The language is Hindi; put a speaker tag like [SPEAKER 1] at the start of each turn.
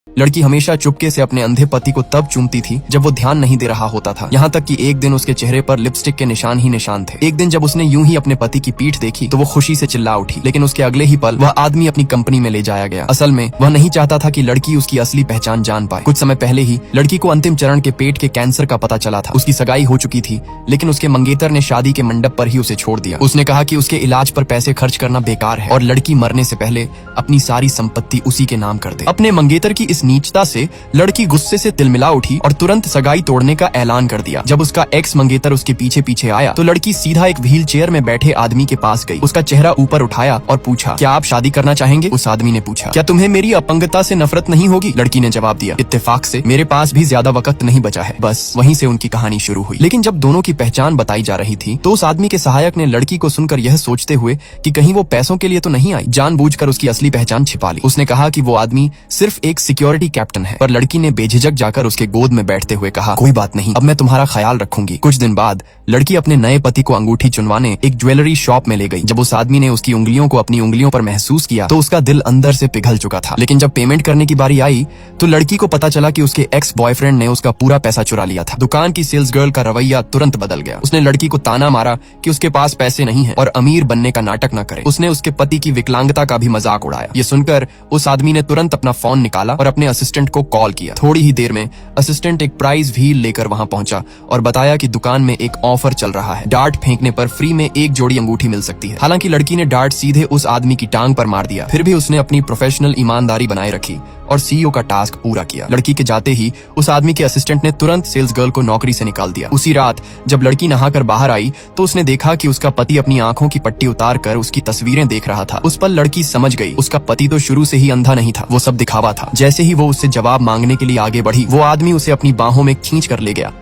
[SPEAKER 1] लड़की हमेशा चुपके से अपने अंधे पति को तब चूमती थी जब वो ध्यान नहीं दे रहा होता था। यहाँ तक कि एक दिन उसके चेहरे पर लिपस्टिक के निशान ही निशान थे। एक दिन जब उसने यूं ही अपने पति की पीठ देखी तो वो खुशी से चिल्ला उठी, लेकिन उसके अगले ही पल वह आदमी अपनी कंपनी में ले जाया गया। असल में वह नहीं चाहता था कि लड़की उसकी असली पहचान जान पाए। कुछ समय पहले ही लड़की को अंतिम चरण के पेट के कैंसर का पता चला था। उसकी सगाई हो चुकी थी, लेकिन उसके मंगेतर ने शादी के मंडप पर ही उसे छोड़ दिया। उसने कहा कि उसके इलाज पर पैसे खर्च करना बेकार है और लड़की मरने से पहले अपनी सारी संपत्ति उसी के नाम कर दे। अपने मंगेतर की इस नीचता से लड़की गुस्से से तिलमिला उठी और तुरंत सगाई तोड़ने का ऐलान कर दिया। जब उसका एक्स मंगेतर उसके पीछे पीछे आया तो लड़की सीधा एक व्हील चेयर में बैठे आदमी के पास गई। उसका चेहरा ऊपर उठाया और पूछा, क्या आप शादी करना चाहेंगे? उस आदमी ने पूछा, क्या तुम्हें मेरी अपंगता से नफरत नहीं होगी? लड़की ने जवाब दिया, इत्तेफाक से मेरे पास भी ज्यादा वक्त नहीं बचा है। बस वहीं से उनकी कहानी शुरू हुई। लेकिन जब दोनों की पहचान बताई जा रही थी तो उस आदमी के सहायक ने लड़की को सुनकर यह सोचते हुए कि कहीं वो पैसों के लिए तो नहीं आई, जानबूझकर उसकी असली पहचान छिपा ली। उसने कहा कि वो आदमी सिर्फ एक सिक्योरिटी कैप्टन है, पर लड़की ने बेझिझक जाकर उसके गोद में बैठते हुए कहा, कोई बात नहीं, अब मैं तुम्हारा ख्याल रखूंगी। कुछ दिन बाद लड़की अपने नए पति को अंगूठी चुनवाने एक ज्वेलरी शॉप में ले गई। जब उस आदमी ने उसकी उंगलियों को अपनी उंगलियों पर महसूस किया तो उसका दिल अंदर से पिघल चुका था। लेकिन जब पेमेंट करने की बारी आई तो लड़की को पता चला कि उसके एक्स बॉयफ्रेंड ने उसका पूरा पैसा चुरा लिया था। दुकान की सेल्स गर्ल का रवैया तुरंत बदल गया। उसने लड़की को ताना मारा कि उसके पास पैसे नहीं है और अमीर बनने का नाटक न करे। उसने उसके पति की विकलांगता का भी मजाक उड़ाया। ये सुनकर उस आदमी ने तुरंत अपना फोन निकाला और अपने असिस्टेंट को कॉल किया। थोड़ी ही देर में असिस्टेंट एक प्राइज व्हील लेकर वहां पहुंचा और बताया कि दुकान में एक ऑफर चल रहा है। डार्ट फेंकने पर फ्री में एक जोड़ी अंगूठी मिल सकती है। हालांकि लड़की ने डार्ट सीधे उस आदमी की टांग पर मार दिया, फिर भी उसने अपनी प्रोफेशनल ईमानदारी बनाए रखी और सीईओ का टास्क पूरा किया। लड़की के जाते ही उस आदमी के असिस्टेंट ने तुरंत सेल्स गर्ल को नौकरी से निकाल दिया। उसी रात जब लड़की नहाकर बाहर आई तो उसने देखा कि उसका पति अपनी आंखों की पट्टी उतार कर उसकी तस्वीरें देख रहा था। उस पल लड़की समझ गई, उसका पति तो शुरू से ही अंधा नहीं था, वो सब दिखावा था। जैसे ही वो उससे जवाब मांगने के लिए आगे बढ़ी, वो आदमी उसे अपनी बाहों में खींच कर ले गया।